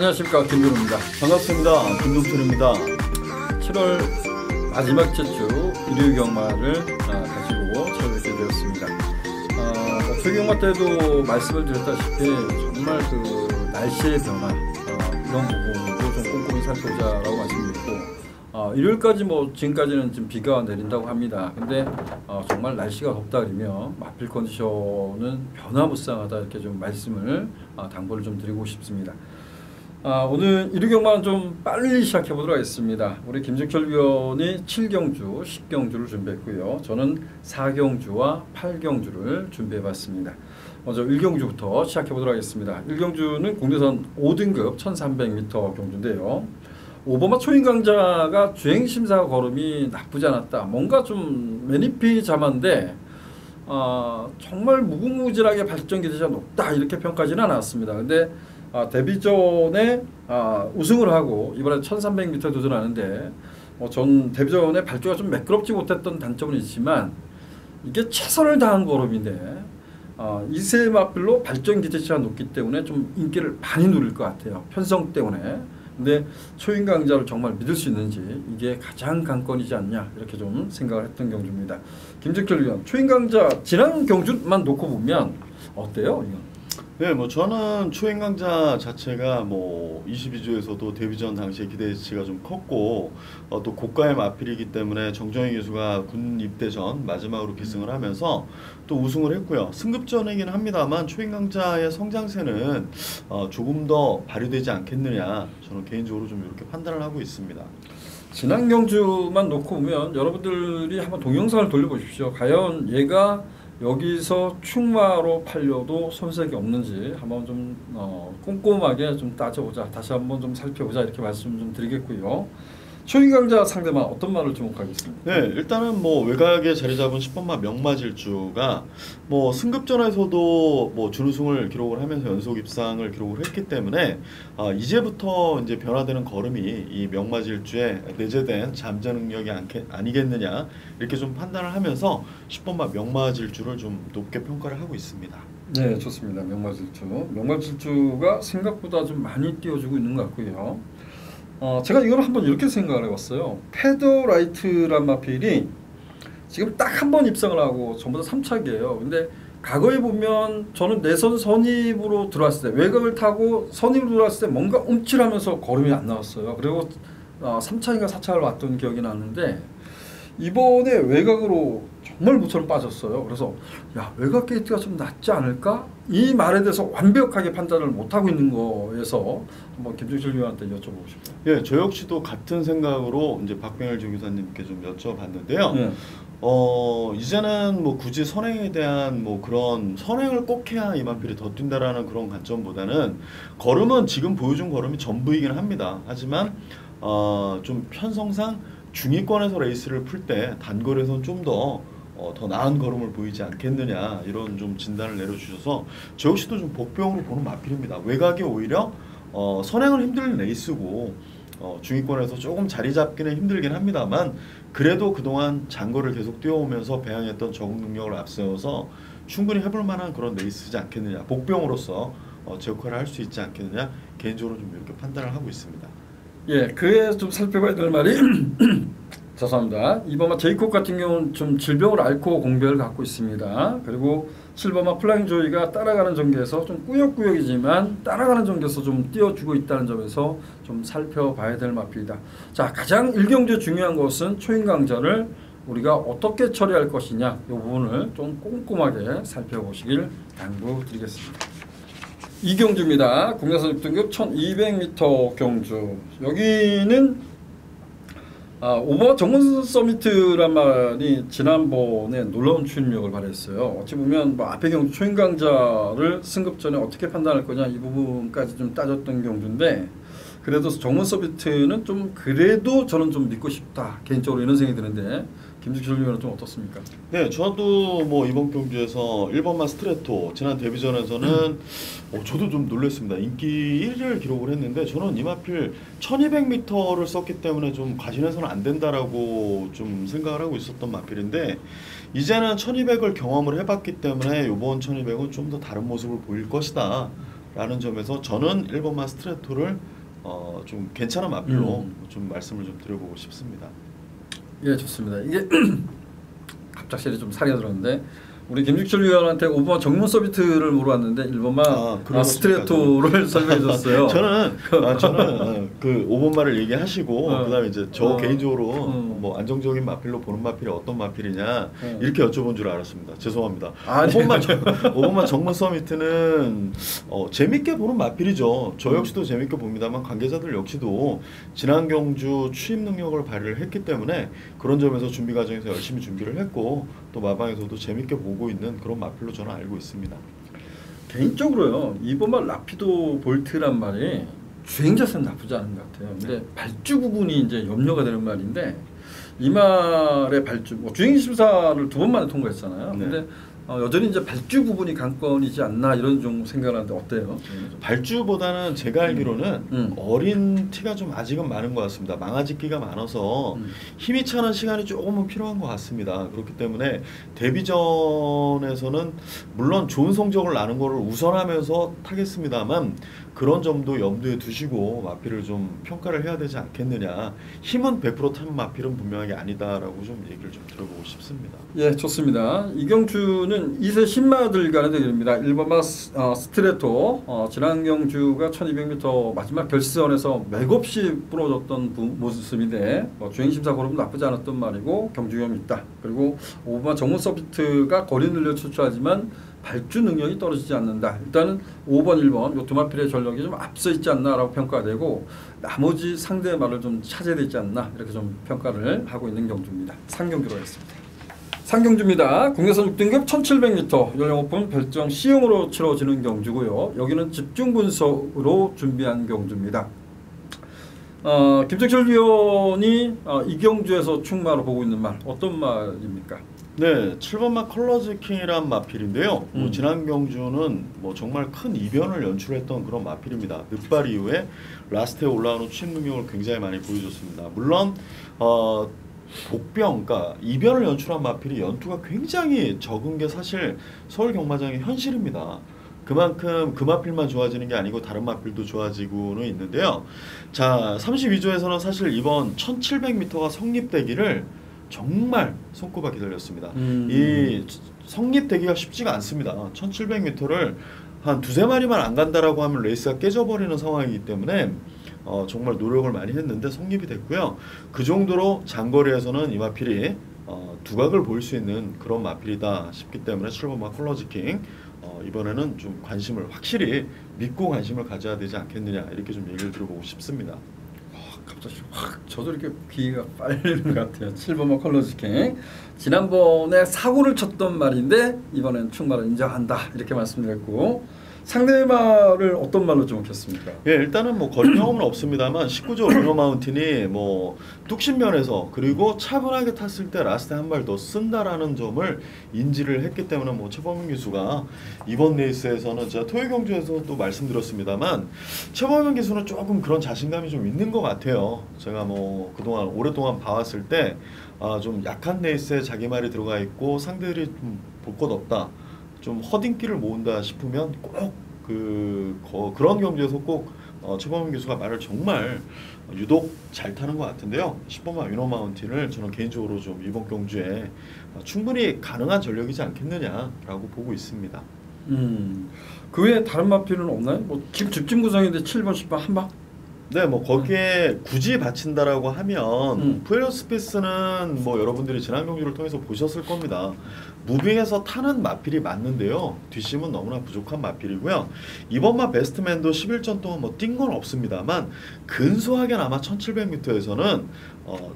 안녕하십니까, 김준호입니다. 반갑습니다. 김동철입니다. 7월 마지막 주 일요일 경마를 가지고 찾아뵙게 되었습니다. 초경마 때도 말씀을 드렸다시피 정말 그 날씨의 변화 이런 부분도 좀 꼼꼼히 살펴보자라고 말씀드렸고, 일요일까지 지금까지는 지금 비가 내린다고 합니다. 근데 정말 날씨가 덥다 그러면 마필 컨디션은 변화무쌍하다 이렇게 좀 말씀을 당부를 좀 드리고 싶습니다. 오늘 일요경마는 좀 빨리 시작해 보도록 하겠습니다. 우리 김정철 위원이 7경주, 10경주를 준비했고요. 저는 4경주와 8경주를 준비해 봤습니다. 먼저 1경주부터 시작해 보도록 하겠습니다. 1경주는 공대선 5등급 1300m 경주인데요. 오버마 초인강자가 주행심사 걸음이 나쁘지 않았다. 뭔가 좀 매니피 잠한데 정말 무궁무진하게 발전 기대가 높다 이렇게 평가하지는 않았습니다. 근데 데뷔전에 우승을 하고 이번에 1300m 도전하는데 전 데뷔전에 발주가 좀 매끄럽지 못했던 단점은 있지만 이게 최선을 다한 걸음인데 이세 마필로 발전 기대치가 높기 때문에 좀 인기를 많이 누릴 것 같아요. 편성 때문에. 근데 초인강자를 정말 믿을 수 있는지 이게 가장 관건이지 않냐 이렇게 좀 생각을 했던 경주입니다. 김정철 위원, 초인강자 지난 경주만 놓고 보면 어때요? 이건? 네, 저는 초인강자 자체가 22주에서도 데뷔전 당시에 기대치가 좀 컸고 또 고가의 마필이기 때문에 정정희 기수가 군 입대 전 마지막으로 기승을 하면서 또 우승을 했고요. 승급전이긴 합니다만 초인강자의 성장세는 조금 더 발휘되지 않겠느냐 저는 개인적으로 좀 이렇게 판단을 하고 있습니다. 지난 경주만 놓고 보면 여러분들이 한번 동영상을 돌려보십시오. 과연 얘가 여기서 충마로 팔려도 손색이 없는지 한번 좀 꼼꼼하게 좀 따져보자. 다시 한번 좀 살펴보자 이렇게 말씀 좀 드리겠고요. 초인강자 상대만 어떤 말을 주목하겠습니다. 네, 일단은 외곽에 자리 잡은 10번마 명마질주가 승급전에서도 준우승을 기록을 하면서 연속 입상을 기록을 했기 때문에 이제부터 이제 변화되는 걸음이 이 명마질주의 내재된 잠재 능력이 아니겠느냐 이렇게 좀 판단을 하면서 10번마 명마질주를 좀 높게 평가를 하고 있습니다. 네, 좋습니다. 명마질주가 생각보다 좀 많이 띄워주고 있는 것 같고요. 제가 이걸 한번 이렇게 생각을 해봤어요. 패더라이트란 마필이 지금 딱 한 번 입상을 하고 전부 다 3착이에요. 근데 과거에 보면 저는 내선 선입으로 들어왔을 때 외곽을 타고 선입으로 들어왔을 때 뭔가 움찔하면서 걸음이 안 나왔어요. 그리고 3착인가 4착을 왔던 기억이 나는데 이번에 외곽으로 정말 무처럼 빠졌어요. 그래서 외곽 게이트가 좀 낫지 않을까? 이 말에 대해서 완벽하게 판단을 못하고 있는 거에서 한번 김정철 위원한테 여쭤보고 싶어요. 예, 저 역시도 같은 생각으로 이제 박병일 조교사님께 좀 여쭤봤는데요. 예. 이제는 굳이 선행에 대한 그런 선행을 꼭 해야 이 마필이 더 뛴다라는 그런 관점보다는 걸음은 지금 보여준 걸음이 전부이긴 합니다. 하지만 좀 편성상 중위권에서 레이스를 풀 때 단거리에서는 좀 더 나은 걸음을 보이지 않겠느냐 이런 좀 진단을 내려주셔서 저 역시도 좀 복병으로 보는 마필입니다. 외곽이 오히려 선행은 힘든 레이스고 중위권에서 조금 자리 잡기는 힘들긴 합니다만 그래도 그동안 장거리를 계속 뛰어오면서 배양했던 적응 능력을 앞세워서 충분히 해볼 만한 그런 레이스지 않겠느냐, 복병으로서 제 역할을 할 수 있지 않겠느냐 개인적으로 좀 이렇게 판단을 하고 있습니다. 예, 그에 좀 살펴봐야 될 말이 죄송합니다. 2번마 제이콥 같은 경우는 좀 질병을 앓고 공백을 갖고 있습니다. 그리고 7번마 플라잉 조이가 따라가는 전개에서 좀 꾸역꾸역이지만 따라가는 전개에서 좀 띄워주고 있다는 점에서 좀 살펴봐야 될 마필이다. 자, 가장 1경주에 중요한 것은 초인강자를 우리가 어떻게 처리할 것이냐 이 부분을 좀 꼼꼼하게 살펴보시길 당부드리겠습니다. 2경주입니다. 국내선 6등급 1200m 경주. 여기는 오버 정문 서미트란 말이 지난번에 놀라운 추진력을 발휘했어요. 어찌 보면 앞에 경주 초인강자를 승급 전에 어떻게 판단할 거냐 이 부분까지 좀 따졌던 경주인데 그래도 정문 서미트는 좀 그래도 저는 좀 믿고 싶다 개인적으로 이런 생각이 드는데 김정철 위원은 좀 어떻습니까? 네, 저도 이번 경주에서 1번마 스트레토 지난 데뷔전에서는 저도 좀 놀랐습니다. 인기 1위를 기록을 했는데 저는 이 마필 1200m를 썼기 때문에 좀 과신해서는 안 된다라고 좀 생각을 하고 있었던 마필인데 이제는 1200을 경험을 해봤기 때문에 이번 1200은 좀 더 다른 모습을 보일 것이다 라는 점에서 저는 1번마 스트레토를 좀 괜찮은 마필로 좀 말씀을 좀 드려보고 싶습니다. 예, 좋습니다. 이게 갑작스레 좀 사리가 들었는데 우리 김죽철 위원한테 5번마 정문 서비트를 물어봤는데 1번마 스트레토를 설명해줬어요. 저는 그 5번마를 얘기하시고 그다음에 이제 저 개인적으로 뭐 안정적인 마필로 보는 마필이 어떤 마필이냐 이렇게 여쭤본 줄 알았습니다. 죄송합니다. 5번마 정문 서비트는 재밌게 보는 마필이죠. 저 역시도 재밌게 봅니다만 관계자들 역시도 지난 경주 추임 능력을 발휘를 했기 때문에 그런 점에서 준비 과정에서 열심히 준비를 했고 또 마방에서도 재밌게 보고 있는 그런 마필로 저는 알고 있습니다. 개인적으로요, 이번마 라피도 볼트란 말이 주행 자세는 나쁘지 않은 것 같아요. 근데 발주 부분이 이제 염려가 되는 말인데 이 말의 발주, 주행 심사를 2번 만에 통과했잖아요. 네. 근데 여전히 이제 발주 부분이 관건이지 않나 이런 좀 생각을 하는데 어때요? 발주보다는 제가 알기로는 어린 티가 좀 아직은 많은 것 같습니다. 망아짓기가 많아서 힘이 차는 시간이 조금은 필요한 것 같습니다. 그렇기 때문에 데뷔전에서는 물론 좋은 성적을 나는 거를 우선하면서 타겠습니다만 그런 점도 염두에 두시고 마필을 좀 평가를 해야 되지 않겠느냐. 힘은 100% 탄 마필은 분명하게 아니다라고 좀 얘기를 좀 들어보고 싶습니다. 예, 좋습니다. 이경주는 2세 신마들 간의 대결입니다. 1번마 스트레토, 지난 경주가 1200m 마지막 결선에서 맥없이 부러졌던 모습인데 주행심사 걸음은 나쁘지 않았던 말이고 경주 위험이 있다. 그리고 5번마 정문 서비트가 거리 늘려 출출하지만 발주 능력이 떨어지지 않는다. 일단은 5번, 1번 요 두 마필의 전력이 좀 앞서 있지 않나라고 평가되고 나머지 상대의 말을 좀 찾아야 되지 않나 이렇게 좀 평가를 하고 있는 경주입니다. 상경주로 했습니다. 상경주입니다. 국내선 6등급 1700m 연령 오픈 별정 C형으로 치러지는 경주고요. 여기는 집중 분석으로 준비한 경주입니다. 김정철 위원이 이 경주에서 충마로 보고 있는 말 어떤 말입니까? 네, 7번마 컬러즈 킹이란 마필인데요. 지난 경주는 정말 큰 이변을 연출했던 그런 마필입니다. 늑발 이후에 라스트에 올라오는 추임 능력을 굉장히 많이 보여줬습니다. 물론 복병, 그러니까 이변을 연출한 마필이 연투가 굉장히 적은 게 사실 서울 경마장의 현실입니다. 그만큼 그 마필만 좋아지는 게 아니고 다른 마필도 좋아지고는 있는데요. 자, 32조에서는 사실 이번 1700m가 성립되기를 정말 손꼽아 기다렸습니다. 이 성립되기가 쉽지가 않습니다. 1700m를 한 2-3마리만 안 간다라고 하면 레이스가 깨져버리는 상황이기 때문에 정말 노력을 많이 했는데 성립이 됐고요. 그 정도로 장거리에서는 이 마필이 두각을 보일 수 있는 그런 마필이다 싶기 때문에 7번마 컬러즈킹 이번에는 좀 관심을 확실히 믿고 관심을 가져야 되지 않겠느냐 이렇게 좀 얘기를 들어보고 싶습니다. 갑자기 확 저도 이렇게 귀가 빨리는 것 같아요. 7번마 컬러즈킹 지난번에 사고를 쳤던 말인데 이번엔 충마를 인정한다 이렇게 말씀드렸고 상대의 말을 어떤 말로 좀 켰습니까? 예, 일단은 거리 경험은 없습니다만 19조 루너 마운틴이 뚝심면에서 그리고 차분하게 탔을 때 라스트에 한 발 더 쓴다라는 점을 인지를 했기 때문에 최범윤 기수가 이번 레이스에서는 제가 토요 경주에서 또 말씀드렸습니다만 최범윤 기수는 조금 그런 자신감이 좀 있는 것 같아요. 제가 그동안 오랫동안 봐왔을 때 좀 약한 레이스에 자기 말이 들어가 있고 상대들이 좀 볼 것 없다. 좀 허딩기를 모은다 싶으면 꼭 그런 경주에서 꼭 최범민 교수가 말을 정말 유독 잘 타는 것 같은데요. 10번마 위너 마운틴을 저는 개인적으로 좀 이번 경주에 충분히 가능한 전력이지 않겠느냐라고 보고 있습니다. 그 외에 다른 마필은 없나요? 지금 집중 구성인데 7번, 10번 한 방? 네, 거기에 굳이 바친다라고 하면 푸에르 스페이스는 여러분들이 지난 경주를 통해서 보셨을 겁니다. 무빙에서 타는 마필이 맞는데요. 뒷심은 너무나 부족한 마필이고요. 이번마 베스트맨도 11전 동안 뛴 건 없습니다만 근소하게나마 1700m에서는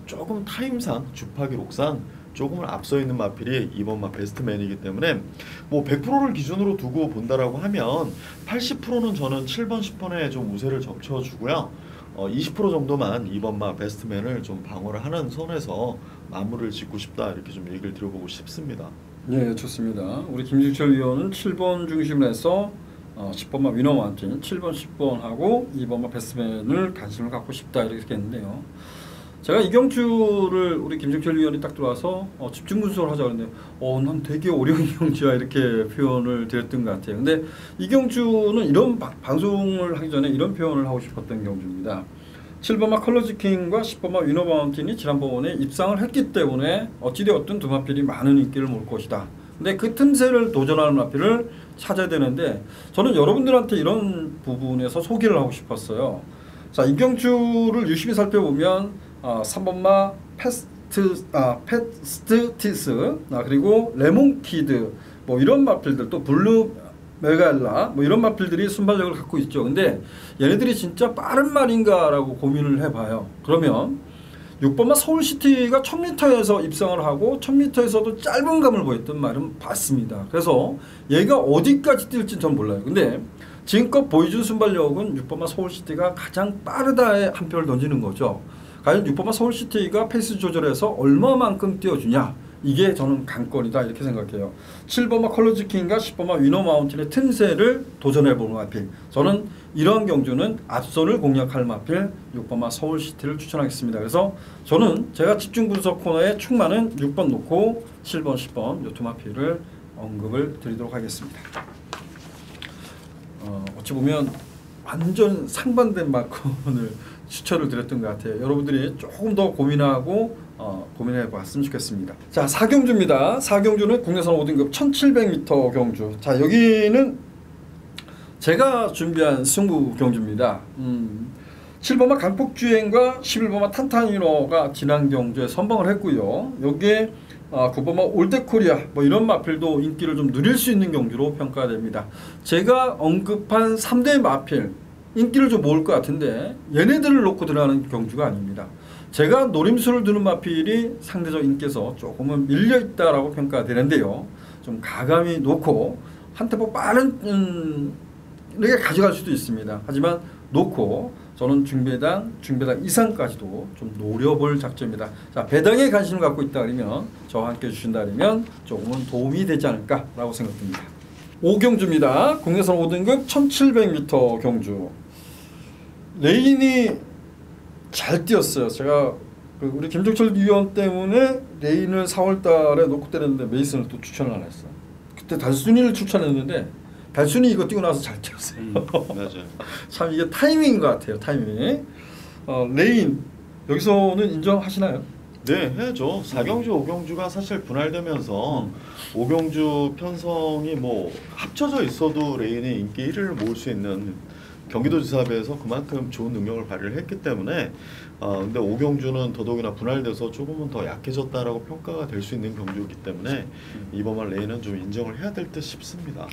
조금 타임상 주파 기록상 조금은 앞서 있는 마필이 이번마 베스트맨이기 때문에 100%를 기준으로 두고 본다라고 하면 80%는 저는 7번, 10번에 좀 우세를 점쳐주고요. 20% 정도만 이번마 베스트맨을 좀 방어를 하는 선에서 마무리를 짓고 싶다 이렇게 좀 얘기를 드려보고 싶습니다. 네, 좋습니다. 우리 김주철 위원은 7번 중심으로 해서 10번마 위너 마운틴, 7번, 10번 하고 2번마 베스트맨을 관심을 갖고 싶다 이렇게 했는데요. 제가 이경주를 우리 김정철 위원이 딱 들어와서 집중 분석을 하자 그랬는데 난 되게 어려운 경주야 이렇게 표현을 드렸던 것 같아요. 근데 이경주는 이런 방송을 하기 전에 이런 표현을 하고 싶었던 경주입니다. 7번마 컬러즈킹과 10번마 위너마운틴이 지난번에 입상을 했기 때문에 어찌되었든 두 마필이 많은 인기를 몰 것이다. 근데 그 틈새를 도전하는 마필을 찾아야 되는데 저는 여러분들한테 이런 부분에서 소개를 하고 싶었어요. 자, 이경주를 유심히 살펴보면 3번마 패스트티스 그리고 레몬키드 뭐 이런 마필들 또 블루 메갈라 뭐 이런 마필들이 순발력을 갖고 있죠. 근데 얘네들이 진짜 빠른 말인가라고 고민을 해봐요. 그러면 6번마 서울시티가 1000m에서 입상을 하고 1000m에서도 짧은 감을 보였던 말은 봤습니다. 그래서 얘가 어디까지 뛸지 전 몰라요. 근데 지금껏 보여준 순발력은 6번마 서울시티가 가장 빠르다에 한 표를 던지는 거죠. 과연 6번마 서울시티가 페이스 조절해서 얼마만큼 띄워주냐, 이게 저는 관건이다 이렇게 생각해요. 7번마 컬러즈킹과 10번마 위너마운틴의 틈새를 도전해보는 마필, 저는 이러한 경주는 앞선을 공략할 마필 6번마 서울시티를 추천하겠습니다. 그래서 저는 제가 집중 분석 코너에 충만은 6번 놓고 7번, 10번 이 두 마필을 언급을 드리도록 하겠습니다. 어찌 보면 완전 상반된 마kon을 추천을 드렸던 것 같아요. 여러분들이 조금 더 고민하고 고민해 봤으면 좋겠습니다. 자, 4경주입니다. 4경주는 국내선 5등급 1700m 경주. 자, 여기는 제가 준비한 승부 경주입니다. 7번마 강폭주행과 11번마 탄탄위너가 지난 경주에 선방을 했고요. 여기에 9번마 올드코리아 뭐 이런 마필도 인기를 좀 누릴 수 있는 경주로 평가됩니다. 제가 언급한 3대 마필 인기를 좀 모을 것 같은데 얘네들을 놓고 들어가는 경주가 아닙니다. 제가 노림수를 두는 마필이 상대적 인기에서 조금은 밀려있다라고 평가되는데요. 좀 가감히 놓고 한 템포 빠른 이렇게 가져갈 수도 있습니다. 하지만 놓고 저는 중배당 이상까지도 좀 노려볼 작전입니다. 자, 배당에 관심을 갖고 있다 그러면 저와 함께 주신다 그러면 조금은 도움이 되지 않을까라고 생각됩니다. 5경주입니다. 국내선 5등급 1700m 경주. 레인이 잘 뛰었어요. 제가 우리 김종철 위원 때문에 레인을 4월 달에 놓고 때렸는데 메이슨을 또 추천을 안 했어. 그때 달순이를 추천했는데 달순이 이거 뛰고 나서 잘 뛰었어요. 맞아요. 참 이게 타이밍인 것 같아요. 타이밍. 레인 여기서는 인정하시나요? 네, 해야죠. 4경주, 5경주가 사실 분할되면서 5경주 편성이 뭐 합쳐져 있어도 레인이 인기 1위를 모을 수 있는 경기도지사배에서 그만큼 좋은 능력을 발휘를 했기 때문에 근데 5경주는 더더욱이나 분할돼서 조금은 더 약해졌다라고 평가가 될 수 있는 경주이기 때문에 이번만 레인은 좀 인정을 해야 될 듯 싶습니다.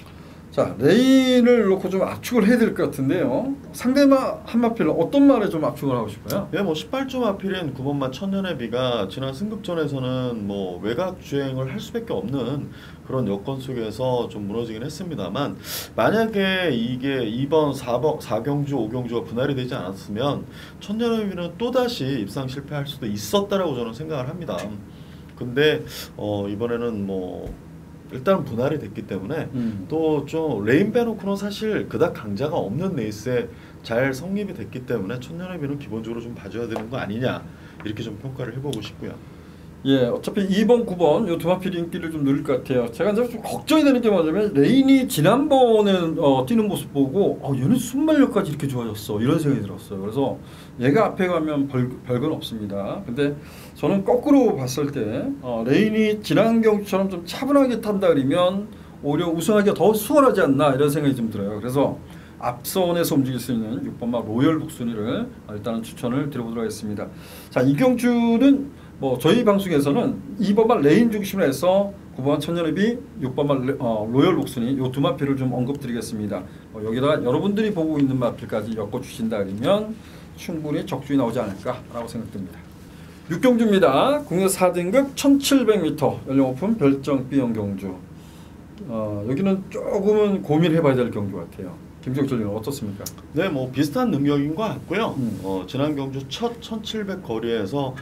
자, 레인을 놓고 좀 압축을 해야 될 것 같은데요. 상대마 한마필은 어떤 말에 좀 압축을 하고 싶어요? 네, 뭐 18조 마필인 9번마 천년의 비가 지난 승급전에서는 뭐 외곽 주행을 할 수밖에 없는 그런 여건 속에서 좀 무너지긴 했습니다만, 만약에 이게 2번, 4경주, 5경주가 분할이 되지 않았으면 천년의 비는 또다시 입상 실패할 수도 있었다라고 저는 생각을 합니다. 근데 이번에는 뭐 일단 분할이 됐기 때문에 또 좀 레인 빼놓고는 사실 그닥 강자가 없는 레이스에 잘 성립이 됐기 때문에 천년의 비는 기본적으로 좀 봐줘야 되는 거 아니냐 이렇게 좀 평가를 해보고 싶고요. 예, 어차피 2번, 9번 요 두 마필 인기를 좀 누릴 것 같아요. 제가 이제 좀 걱정이 되는 게 뭐냐면 레인이 지난번에 뛰는 모습 보고 얘는 순발력까지 이렇게 좋아졌어 이런 생각이 들었어요. 그래서 얘가 앞에 가면 별건 없습니다. 근데 저는 거꾸로 봤을 때 레인이 지난 경주처럼 좀 차분하게 탄다 그러면 오히려 우승하기가 더 수월하지 않나 이런 생각이 좀 들어요. 그래서 앞선에서 움직일 수 있는 6번마 로열 북순이를 일단은 추천을 드려보도록 하겠습니다. 자, 이 경주는 뭐 저희 방송에서는 2번마 레인 중심으로 해서 9번마 천년의 비, 6번마 로열 북순이 이 두 마필을 좀 언급드리겠습니다. 여기다가 여러분들이 보고 있는 마필까지 엮어주신다 그러면 충분히 적중이 나오지 않을까라고 생각됩니다. 6경주입니다. 국내 4등급 1700m 연령 오픈 별정 B형 경주. 여기는 조금은 고민해봐야 될 경주 같아요. 김종철 의원 어떻습니까? 네, 뭐 비슷한 능력인 것 같고요. 지난 경주 첫 1700 거리에서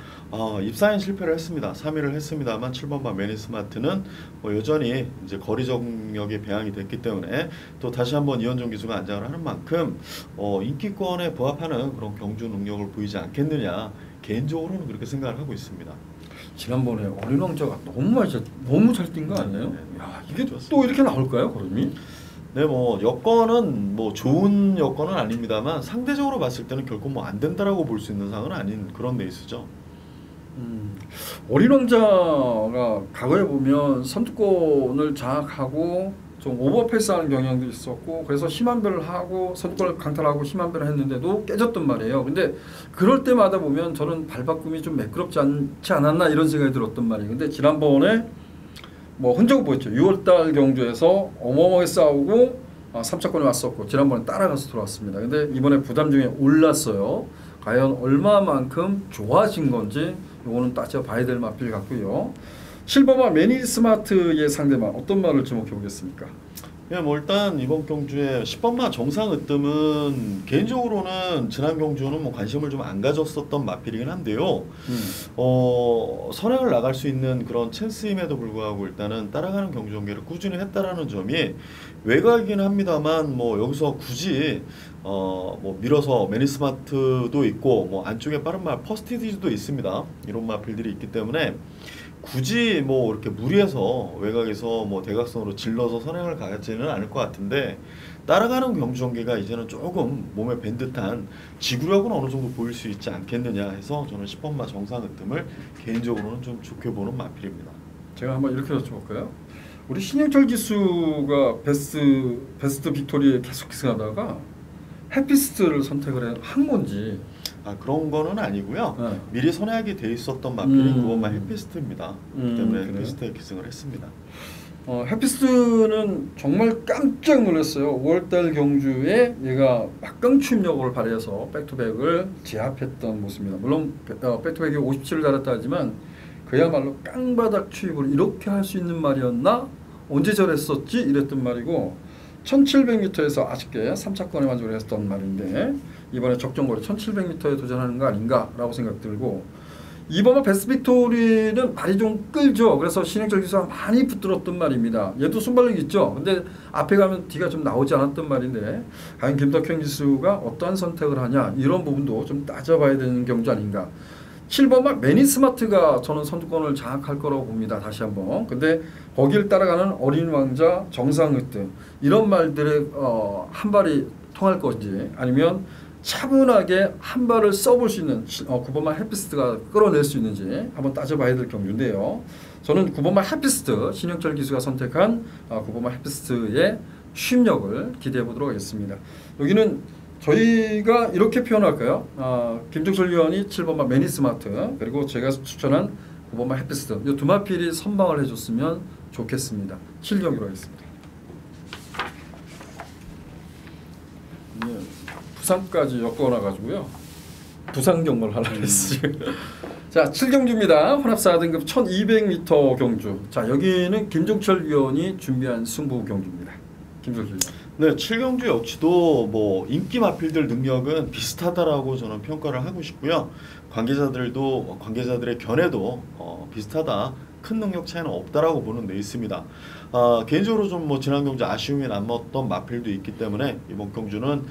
입사인 실패를 했습니다. 3위를 했습니다만 7번마 매니스마트는 여전히 이제 거리 정력이 배양이 됐기 때문에 또 다시 한번 이현종 기수가 안장을 하는 만큼 인기권에 부합하는 그런 경주 능력을 보이지 않겠느냐 개인적으로는 그렇게 생각을 하고 있습니다. 지난번에 어린 왕자가 너무 잘 뛴 거 아니에요? 야, 이게 좋았습니다. 또 이렇게 나올까요, 걸음이? 네, 뭐 여건은 뭐 좋은 여건은 아닙니다만 상대적으로 봤을 때는 결코 뭐 안 된다라고 볼 수 있는 상은 아닌 그런 레이스죠. 어린 왕자가 과거에 보면 선두권을 장악하고 좀 오버페이스하는 경향도 있었고 그래서 힘한별을 하고 선두권을 강탈하고 힘한별을 했는데도 깨졌단 말이에요. 근데 그럴 때마다 보면 저는 발바꿈이 좀 매끄럽지 않지 않았나 이런 생각이 들었단 말이에요. 근데 지난번에 뭐 흔적을 보였죠. 6월달 경주에서 어마어마하게 싸우고 3차권에 왔었고 지난번에 따라가서 들어왔습니다. 근데 이번에 부담 중에 올랐어요. 과연 얼마만큼 좋아진 건지 요거는 따져봐야 될 마필 같고요. 실버마 매니스마트의 상대만 어떤 말을 주목해 보겠습니까? 예, 뭐 일단 이번 경주에 10번마 정상 으뜸은 개인적으로는 지난 경주는 뭐 관심을 좀 안 가졌었던 마필이긴 한데요. 선행을 나갈 수 있는 그런 찬스임에도 불구하고 일단은 따라가는 경주 전개를 꾸준히 했다라는 점이 외곽이긴 합니다만 뭐 여기서 굳이 뭐 밀어서 매니스마트도 있고 뭐 안쪽에 빠른 말 퍼스티디즈도 있습니다. 이런 마필들이 있기 때문에 굳이 뭐 이렇게 무리해서 외곽에서 뭐 대각선으로 질러서 선행을 가지는 않을 것 같은데 따라가는 경주 전개가 이제는 조금 몸에 밴 듯한 지구력은 어느 정도 보일 수 있지 않겠느냐 해서 저는 10번마 정상 으뜸을 개인적으로는 좀 좋게 보는 마필입니다. 제가 한번 이렇게 여쭤볼까요? 우리 신영철 기수가 베스트 빅토리에 계속 기승하다가 해피스트를 선택을 한 건지 그런 거는 아니고요. 네. 미리 선회하게 돼 있었던 마필이 그것만 해피스트입니다. 그렇기 때문에 그래요? 해피스트에 기승을 했습니다. 해피스트는 정말 깜짝 놀랐어요. 5월달 경주에 얘가 막강 추임력을 발휘해서 백투백을 제압했던 모습입니다. 물론 백투백이 57을 달았다 하지만 그야말로 깡바닥 추입을 이렇게 할 수 있는 말이었나? 언제 저랬었지? 이랬던 말이고 1700m에서 아쉽게 3차권에 만족을 했던 말인데 이번에 적정거리 1700m에 도전하는 거 아닌가 라고 생각 들고 이번에 베스트 빅토리는 말이 좀 끌죠. 그래서 신영철 기수가 많이 붙들었던 말입니다. 얘도 순발력 있죠. 근데 앞에 가면 뒤가 좀 나오지 않았던 말인데 과연 김덕현 기수가 어떠한 선택을 하냐 이런 부분도 좀 따져봐야 되는 경주 아닌가. 7번마 매니스마트가 저는 선두권을 장악할 거라고 봅니다. 다시 한번. 근데 거기를 따라가는 어린 왕자, 정상으뜸 이런 말들의 한 발이 통할 건지 아니면 차분하게 한 발을 써볼 수 있는 9번마 해피스트가 끌어낼 수 있는지 한번 따져봐야 될 경주인데요. 저는 9번마 해피스트 신영철 기수가 선택한 9번마 해피스트의 쉼력을 기대해 보도록 하겠습니다. 여기는 저희가 이렇게 표현할까요? 김종철 위원이 7번마 매니스마트 그리고 제가 추천한 9번마 해피스트 이 두 마필이 선방을 해줬으면 좋겠습니다. 7경기로 하겠습니다. 부산까지 엮어놔가지고요. 부산 경마를 하려고 했어요. 자, 7경주입니다. 혼합 4등급 1200m 경주. 자, 여기는 김종철 위원이 준비한 승부 경주입니다. 김종철 위원. 네, 7경주 역시도 뭐 인기 마필들 능력은 비슷하다라고 저는 평가를 하고 싶고요. 관계자들의 견해도 비슷하다. 큰 능력 차이는 없다라고 보는 데 있습니다. 개인적으로 좀 뭐 지난 경주 아쉬움이 남았던 마필도 있기 때문에 이번 경주는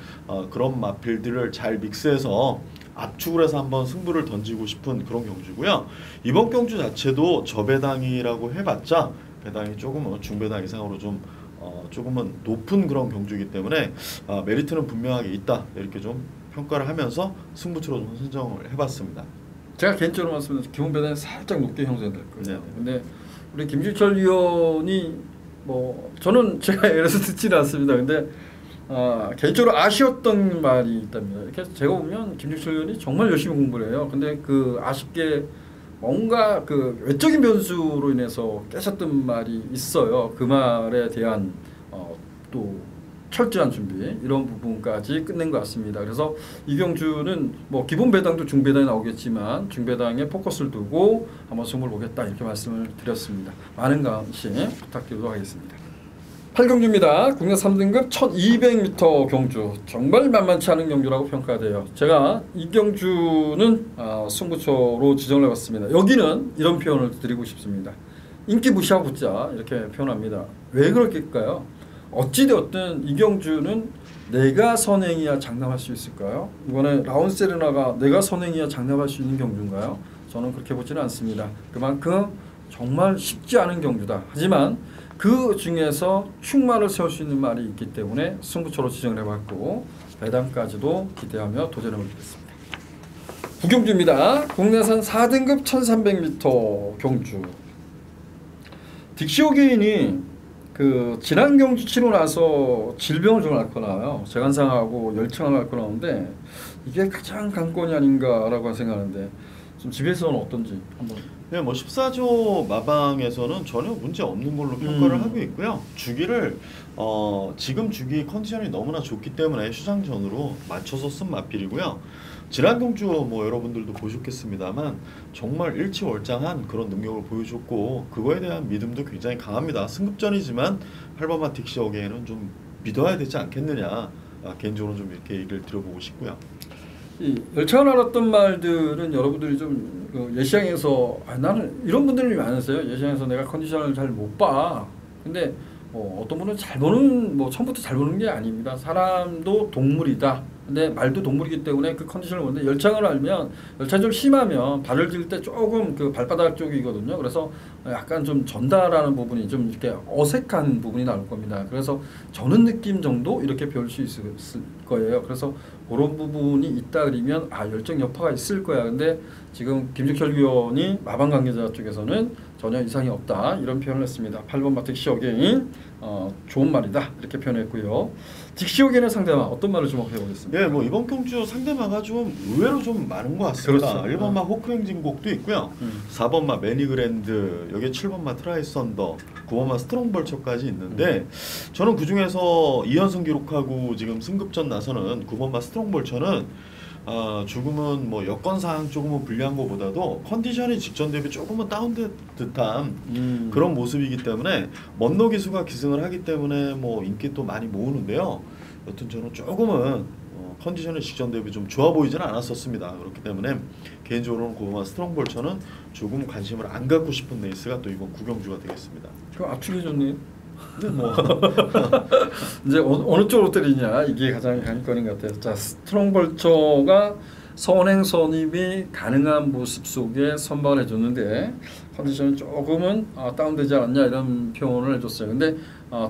그런 마필들을 잘 믹스해서 압축을 해서 한번 승부를 던지고 싶은 그런 경주고요. 이번 경주 자체도 저배당이라고 해봤자 배당이 조금은 중배당 이상으로 좀 조금은 높은 그런 경주이기 때문에 메리트는 분명하게 있다 이렇게 좀 평가를 하면서 승부처로 좀 선정을 해봤습니다. 제가 개인적으로 말씀드리면 기본 배당이 살짝 높게 형성될 거예요. 네. 근데 우리 김종철 위원이 뭐 저는 제가 예에서 듣지는 않습니다. 근데 개인적으로 아쉬웠던 말이 있답니다. 이렇게 제가 보면 김종철 위원이 정말 열심히 공부를 해요. 근데 그 아쉽게 뭔가 그 외적인 변수로 인해서 깨졌던 말이 있어요. 그 말에 대한 또 철저한 준비 이런 부분까지 끝낸 것 같습니다. 그래서 이 경주는 뭐 기본 배당도 중배당이 나오겠지만 중배당에 포커스를 두고 한번 승부를 보겠다 이렇게 말씀을 드렸습니다. 많은 관심 부탁드리도록 하겠습니다. 8경주입니다. 국내 3등급 1200m 경주. 정말 만만치 않은 경주라고 평가돼요. 제가 이 경주는 승부처로 지정을 해봤습니다. 여기는 이런 표현을 드리고 싶습니다. 인기 무시하고 붙자 이렇게 표현합니다. 왜 그럴까요? 어찌되었든 이경주는 내가 선행해야 장담할 수 있을까요? 이번에 라운세르나가 내가 선행해야 장담할 수 있는 경주인가요? 저는 그렇게 보지는 않습니다. 그만큼 정말 쉽지 않은 경주다. 하지만 그 중에서 충마를 세울 수 있는 말이 있기 때문에 승부처로 지정을 해봤고 배당까지도 기대하며 도전해보겠습니다. 부경주입니다. 국내산 4등급 1300m 경주. 딕시오게인이 그 지난 경주 치고 나서 질병을 좀 앓고 나와요. 재간상하고 열창을 앓고 나오는데 이게 가장 관건이 아닌가라고 생각하는데 좀 집에서는 어떤지 한번. 네, 뭐 14조 마방에서는 전혀 문제 없는 걸로 평가를 하고 있고요. 주기를 지금 주기 컨디션이 너무나 좋기 때문에 휴장전으로 맞춰서 쓴 마필이고요. 지난 경주 뭐 여러분들도 보셨겠습니다만 정말 일치월장한 그런 능력을 보여줬고 그거에 대한 믿음도 굉장히 강합니다. 승급전이지만 8번마 딕시오게인은 좀 믿어야 되지 않겠느냐, 개인적으로 좀 이렇게 얘기를 드려보고 싶고요. 이 열창을 알았던 말들은 여러분들이 좀 예시장에서 나는 이런 분들이 많으세요. 예시장에서 내가 컨디션을 잘 못 봐. 근데 어떤 분은 잘 보는 처음부터 잘 보는 게 아닙니다. 사람도 동물이다. 근데 말도 동물이기 때문에 그 컨디션을 보는데 열창을 알면 열창이 좀 심하면 발을 들 때 조금 그 발바닥 쪽이거든요. 그래서 약간 좀 전달하는 부분이 좀 이렇게 어색한 부분이 나올 겁니다. 그래서 저는 느낌 정도 이렇게 배울 수 있을 거예요. 그래서 그런 부분이 있다 그러면 열정 여파가 있을 거야. 근데 지금 김종철 위원이 마방 관계자 쪽에서는 전혀 이상이 없다 이런 표현을 했습니다. 8번 딕시오게인 좋은 말이다 이렇게 표현했고요. 딕시오게인의 상대마 어떤 말을 좀 해보겠습니다. 예, 뭐 이번 경주 상대마가 좀 의외로 좀 많은 것 같습니다. 그렇죠. 1번마 호크행진곡도 있고요. 4번마 매니그랜드, 여기 7번마 트라이썬더, 9번마 스트롱벌처까지 있는데 저는 그 중에서 2연승 기록하고 지금 승급전 나서는 9번마 스트롱벌처는 조금은 뭐 여건상 조금은 불리한 것보다도 컨디션이 직전 대비 조금은 다운된 듯한 그런 모습이기 때문에 먼노 기수가 기승을 하기 때문에 뭐 인기 또 많이 모으는데요. 여튼 저는 조금은 컨디션이 직전 대비 좀 좋아 보이지는 않았었습니다. 그렇기 때문에 개인적으로는 고마 스트롱볼처는 조금 관심을 안 갖고 싶은 레이스가 또 이번 구경주가 되겠습니다. 그 압축이 좋네요. 근데 뭐 이제 어느 쪽으로 때리냐 이게 가장 관건인 것 같아요. 자, 스트롱벌처가 선행 선입이 가능한 모습 속에 선발을 해줬는데 컨디션이 조금은 다운되지 않았냐 이런 표현을 해줬어요. 근데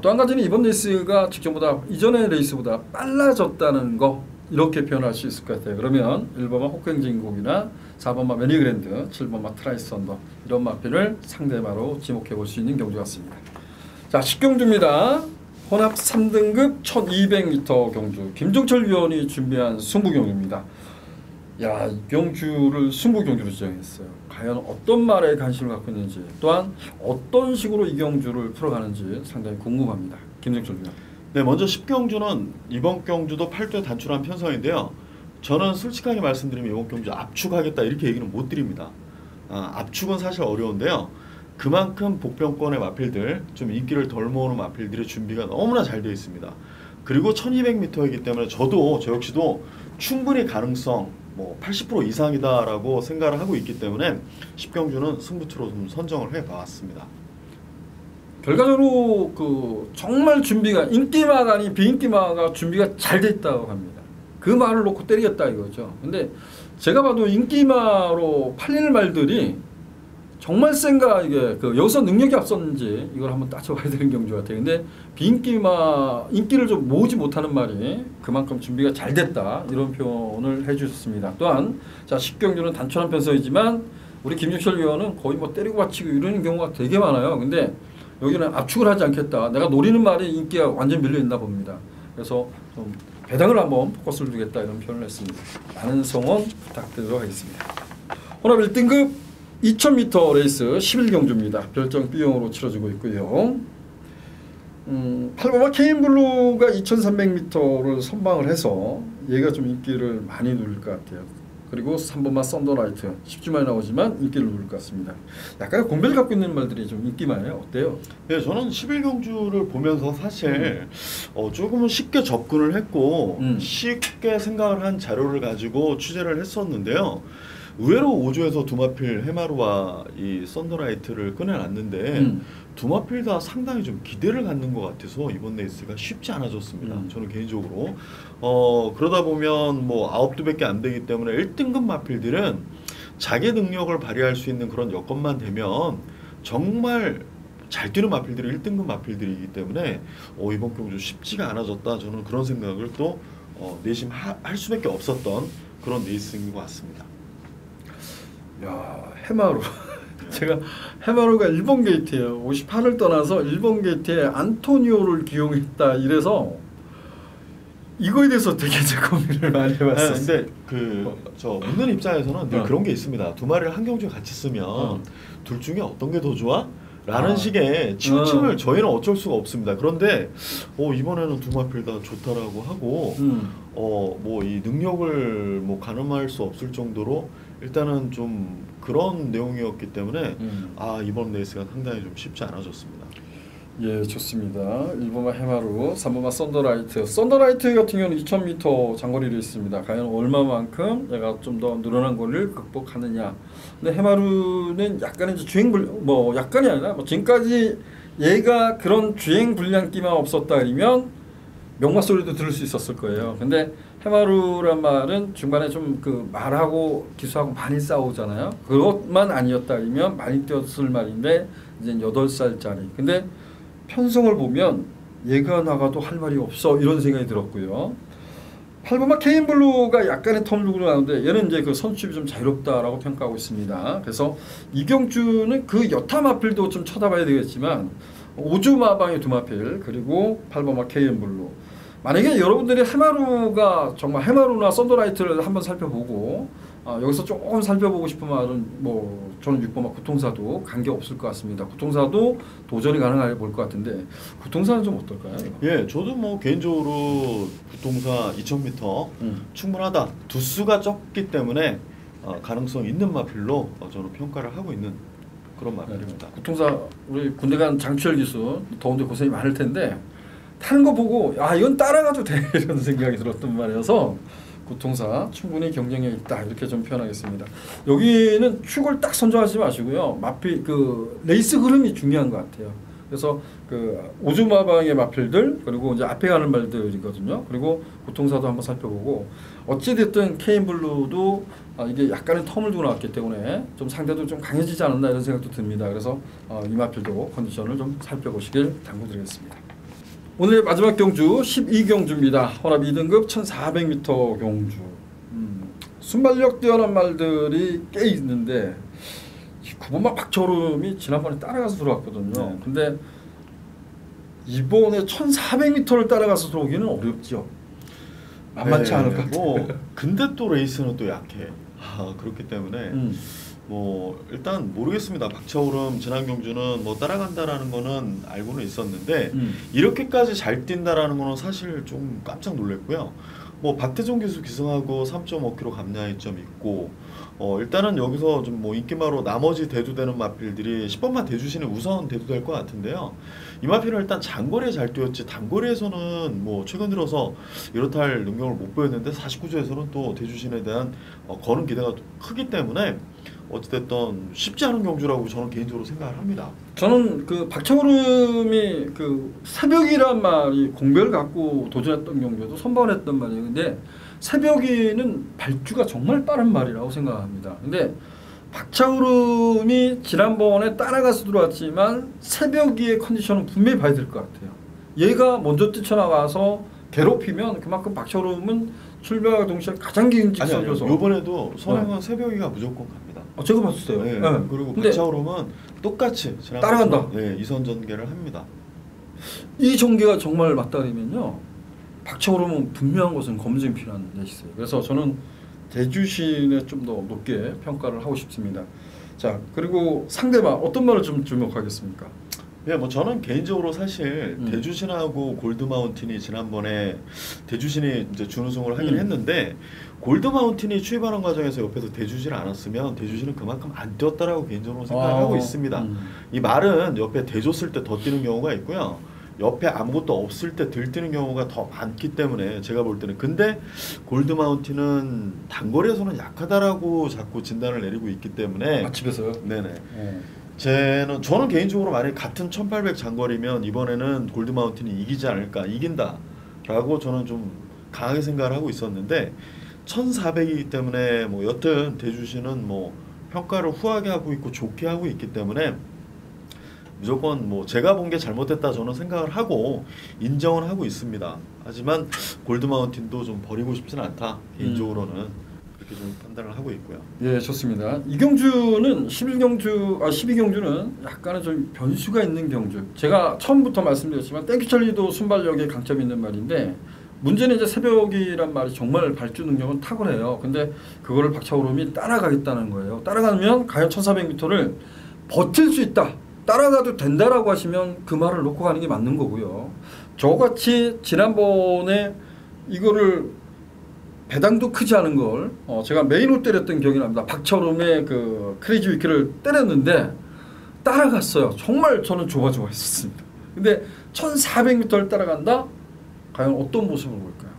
또 한 가지는 이번 레이스가 직전보다 이전의 레이스보다 빨라졌다는 거 이렇게 표현할 수 있을 것 같아요. 그러면 1번마 호크행진곡이나 4번마 매니그랜드, 7번마 트라이썬더 이런 마필을 상대마로 지목해 볼 수 있는 경주 같습니다. 자, 10경주입니다. 혼합 3등급 1200m 경주. 김종철 위원이 준비한 승부경주입니다. 야, 이 경주를 승부경주로 지정했어요. 과연 어떤 말에 관심을 갖고 있는지 또한 어떤 식으로 이 경주를 풀어가는지 상당히 궁금합니다. 김종철 위원. 네, 먼저 10경주는 이번 경주도 8대 단출한 편성인데요. 저는 솔직하게 말씀드리면 이번 경주 압축하겠다 이렇게 얘기는 못 드립니다. 압축은 사실 어려운데요. 그만큼 복병권의 마필들, 좀 인기를 덜 모으는 마필들의 준비가 너무나 잘 되어 있습니다. 그리고 1200m이기 때문에 저 역시도 충분히 가능성 80% 이상이다라고 생각을 하고 있기 때문에 10경주는 승부처로 좀 선정을 해봤습니다. 결과적으로 그 정말 준비가 인기마가 아닌 비인기마가 준비가 잘 됐다고 합니다. 그 말을 놓고 때리겠다 이거죠. 근데 제가 봐도 인기마로 팔리는 말들이 정말 센가 이게 여기서 능력이 앞섰는지 이걸 한번 따져봐야 되는 경주 같아요. 근데 비인기마 인기를 좀 모으지 못하는 말이 그만큼 준비가 잘 됐다 이런 표현을 해주셨습니다. 또한 자 10경주는 단촐한 편성이지만 우리 김종철 위원은 거의 때리고 받치고 이러는 경우가 되게 많아요. 근데 여기는 압축을 하지 않겠다. 내가 노리는 말에 인기가 완전 밀려 있나 봅니다. 그래서 좀 배당을 한번 포커스를 두겠다 이런 표현을 했습니다. 많은 성원 부탁드리도록 하겠습니다. 혼합 1등급 2000m 레이스 11경주입니다. 별정 B형으로 치러지고 있고요. 8번마 케인블루가 2300m를 선방을 해서 얘가 좀 인기를 많이 누릴 것 같아요. 그리고 3번마 썬더라이트 10주만에 나오지만 인기를 누릴 것 같습니다. 약간 공배를 갖고 있는 말들이 좀 인기만해요. 어때요? 네, 저는 11경주를 보면서 사실 조금은 쉽게 접근을 했고 쉽게 생각을 한 자료를 가지고 취재를 했었는데요. 의외로 5조에서 두마필 해마루와 이 썬더라이트를 꺼내놨는데 두마필 다 상당히 좀 기대를 갖는 것 같아서 이번 레이스가 쉽지 않아졌습니다. 저는 개인적으로 그러다 보면 뭐 9두밖에 안 되기 때문에 1등급 마필들은 자기 능력을 발휘할 수 있는 그런 여건만 되면 정말 잘 뛰는 마필들이 1등급 마필들이기 때문에 이번 경주 쉽지가 않아졌다. 저는 그런 생각을 또 내심할 수밖에 없었던 그런 레이스인 것 같습니다. 야, 해마루. 제가 해마루가 일본 게이트예요. 58을 떠나서 일본 게이트에 안토니오를 기용했다 이래서 이거에 대해서 되게 제 고민을 많이 해봤어요. 근데 저 묻는 입장에서는 늘 그런 게 있습니다. 두 마리를 한 경주에 같이 쓰면 둘 중에 어떤 게 더 좋아? 라는 식의 치우침을 저희는 어쩔 수가 없습니다. 그런데 이번에는 두 마필 다 좋다라고 하고 뭐 이 능력을 뭐 가늠할 수 없을 정도로 일단은 좀 그런 내용이었기 때문에 이번 레이스가 상당히 좀 쉽지 않아졌습니다. 예, 좋습니다. 1번마 해마루, 3번마 썬더라이트. 썬더라이트 같은 경우는 2000m 장거리를 있습니다. 과연 얼마만큼 얘가 좀 더 늘어난 거리를 극복하느냐. 근데 해마루는 약간의 주행 뭐 약간이 아니라 뭐 지금까지 얘가 그런 주행 불량기만 없었다 그러면 명마 소리도 들을 수 있었을 거예요. 근데 해마루란 말은 중간에 좀 그 말하고 기수하고 많이 싸우잖아요. 그것만 아니었다 그러면 많이 뛰었을 말인데 이제 8살짜리. 근데 편성을 보면 얘가 나가도 할 말이 없어 이런 생각이 들었고요. 8번마 케인블루가 약간의 텀룩으로 나오는데 얘는 이제 그 선수입이 좀 자유롭다라고 평가하고 있습니다. 그래서 이경주는 그 여타 마필도 좀 쳐다봐야 되겠지만 5주 마방의 두 마필 그리고 8번마 케인블루. 만약에 여러분들이 해마루가 정말 해마루나 썬더라이트를 한번 살펴보고 여기서 조금 살펴보고 싶은 말은 뭐 저는 6번마 구통사도 관계없을 것 같습니다. 구통사도 도전이 가능할 볼 것 같은데 구통사는 좀 어떨까요? 예, 저도 뭐 개인적으로 구통사 2000m 충분하다. 두수가 적기 때문에 가능성 있는 마필로 저는 평가를 하고 있는 그런 마필입니다. 구통사 우리 군대 간 장추열 기수 더운데 고생이 많을 텐데 타는 거 보고 이건 따라가도 돼 이런 생각이 들었던 말이어서 구통사 충분히 경쟁력 있다 이렇게 좀 표현하겠습니다. 여기는 축을 딱 선정하지 마시고요. 마필 그 레이스 흐름이 중요한 것 같아요. 그래서 그 오주마방의 마필들 그리고 이제 앞에 가는 말들이거든요. 그리고 구통사도 한번 살펴보고 어찌 됐든 케인블루도 이게 약간의 텀을 두고 나왔기 때문에 좀 상대도 좀 강해지지 않았나 이런 생각도 듭니다. 그래서 이 마필도 컨디션을 좀 살펴보시길 당부드리겠습니다. 오늘의 마지막 경주 12경주입니다. 혼합 2등급 1400m 경주. 순발력 뛰어난 말들이 꽤 있는데 9번마 박철음이 지난번에 따라가서 들어왔거든요. 근데 이번에 1400m를 따라가서 들어오기는 어렵죠. 만만치 않을 것 같아요. 뭐 근데 또 레이스는 또 약해. 그렇기 때문에 뭐 일단 모르겠습니다. 박차오름 지난 경주는 뭐 따라간다라는 거는 알고는 있었는데 이렇게까지 잘 뛴다라는 거는 사실 좀 깜짝 놀랐고요. 뭐 박태종 기수 기승하고 3.5km 감량이점 있고 일단은 여기서 좀 뭐 인기마로 나머지 대두되는 마필들이 10번만 대주시는 우선 대두될 것 같은데요. 이 마필은 일단 장거리에 잘 뛰었지 단거리에서는 뭐 최근 들어서 이렇다 할 능력을 못 보였는데 49조에서는 또 대주신에 대한 거는 기대가 크기 때문에 어찌됐든 쉽지 않은 경주라고 저는 개인적으로 생각을 합니다. 저는 그 박철음이 그 새벽이란 말이 공백을 갖고 도전했던 경주도 선발했던 말이에요. 근데 새벽이는 발주가 정말 빠른 말이라고 생각합니다. 근데 박철음이 지난번에 따라가서 들어왔지만 새벽이의 컨디션은 분명히 봐야 될 것 같아요. 얘가 먼저 뛰쳐나가서 괴롭히면 그만큼 박철음은 출발과 동시에 가장 긴 직선에서 이번에도 선행은 새벽이가 무조건 갑니다. 제가 봤었어요. 네. 그리고 박차오름은 똑같이 따라간다. 이선 전개를 합니다. 이 전개가 정말 맞다면요, 박차오름은 분명한 것은 검증이 필요한 레이스예요. 그래서 저는 대주신에 좀 더 높게 평가를 하고 싶습니다. 자, 그리고 상대방 어떤 말을 좀 주목하겠습니까? 예, 뭐 저는 개인적으로 사실 대주신하고 골드마운틴이 지난번에 대주신이 이제 준우승을 하긴 했는데 골드마운틴이 출발하는 과정에서 옆에서 대주지를 않았으면 대주신은 그만큼 안 뛰었다라고 개인적으로 생각을 하고 있습니다. 이 말은 옆에 대줬을 때 더 뛰는 경우가 있고요. 옆에 아무것도 없을 때 들뜨는 경우가 더 많기 때문에 제가 볼 때는 근데 골드 마운틴은 단거리에서는 약하다라고 자꾸 진단을 내리고 있기 때문에 집에서요? 네네. 저는 개인적으로 만약 같은 1800 장거리면 이번에는 골드 마운틴이 이기지 않을까 이긴다라고 저는 좀 강하게 생각을 하고 있었는데 1400이기 때문에 뭐 여튼 대주시는 뭐 평가를 후하게 하고 있고 좋게 하고 있기 때문에 무조건 뭐 제가 본 게 잘못됐다 저는 생각을 하고 인정을 하고 있습니다. 하지만 골드 마운틴도 좀 버리고 싶지는 않다 개인적으로는 그렇게 좀 판단을 하고 있고요. 예, 좋습니다. 이 경주는 12경주는 약간은 좀 변수가 있는 경주. 제가 처음부터 말씀드렸지만 땡큐철리도 순발력에 강점이 있는 말인데 문제는 이제 새벽이란 말이 정말 발주 능력은 탁월해요. 근데 그거를 박차오름이 따라가겠다는 거예요. 따라가면 과연 1400m를 버틸 수 있다. 따라가도 된다라고 하시면 그 말을 놓고 가는 게 맞는 거고요. 저같이 지난번에 이거를 배당도 크지 않은 걸 제가 메인으로 때렸던 기억이 납니다. 박철음의 그 크레이지 위키를 때렸는데 따라갔어요. 정말 저는 좋아했었습니다. 근데 1400m를 따라간다? 과연 어떤 모습을 볼까요?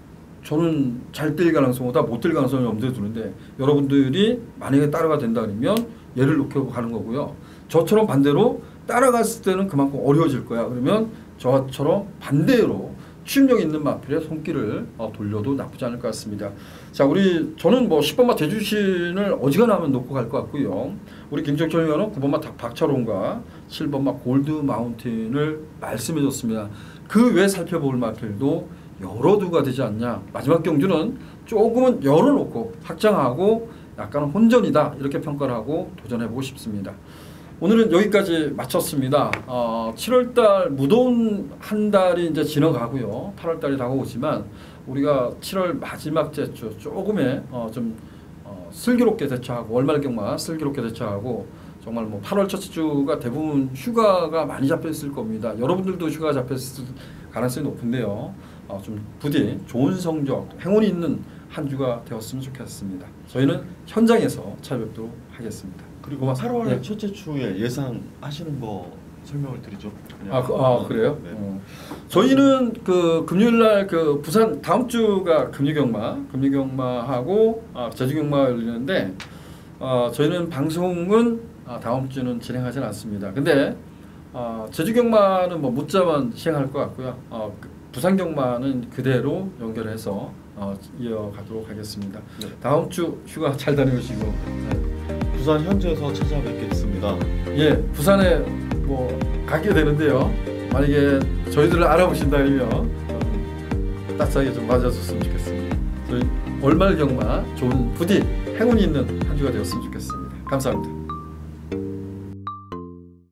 저는 잘 뛸 가능성보다 못 뛸 가능성을 염두에 두는데 여러분들이 만약에 따라가 된다 그러면 얘를 놓고 가는 거고요. 저처럼 반대로 따라갔을 때는 그만큼 어려워질 거야. 그러면 저처럼 반대로 추임력 있는 마필에 손길을 돌려도 나쁘지 않을 것 같습니다. 자, 저는 뭐 10번마 대주신을 어지간하면 놓고 갈 것 같고요. 우리 김정철 의원은 9번마 박철원과 7번마 골드 마운틴을 말씀해줬습니다. 그 외 살펴볼 마필도 열어두가 되지 않냐. 마지막 경주는 조금은 열어놓고 확장하고 약간 혼전이다 이렇게 평가를 하고 도전해보고 싶습니다. 오늘은 여기까지 마쳤습니다. 7월달 무더운 한 달이 이제 지나가고요. 8월달이 다가오지만 우리가 7월 마지막 주 조금의 좀 슬기롭게 대처하고 월말 경마 슬기롭게 대처하고 정말 뭐 8월 첫 주가 대부분 휴가가 많이 잡혀 있을 겁니다. 여러분들도 휴가 잡혀 있을 가능성이 높은데요. 좀 부디 좋은 성적, 행운이 있는 한 주가 되었으면 좋겠습니다. 저희는 현장에서 찾아뵙도록 하겠습니다. 그리고 8월 첫째 주에 예상하시는 거 설명을 드리죠. 그래요? 네. 저희는 그 금요일날 그 부산 다음 주가 금요경마하고 제주경마 열리는데 저희는 방송은 다음 주는 진행하지는 않습니다. 근데 제주경마는 뭐 문자만 시행할 것 같고요. 부산경마는 그대로 연결해서 이어가도록 하겠습니다. 네. 다음 주 휴가 잘 다녀오시고. 네. 부산 현지에서 찾아뵙겠습니다. 예, 부산에 뭐 가게 되는데요. 만약에 저희들을 알아보신다면 따뜻하게 좀 맞아줬으면 좋겠습니다. 저희 월말 경마 좋은 부디 행운이 있는 한 주가 되었으면 좋겠습니다. 감사합니다.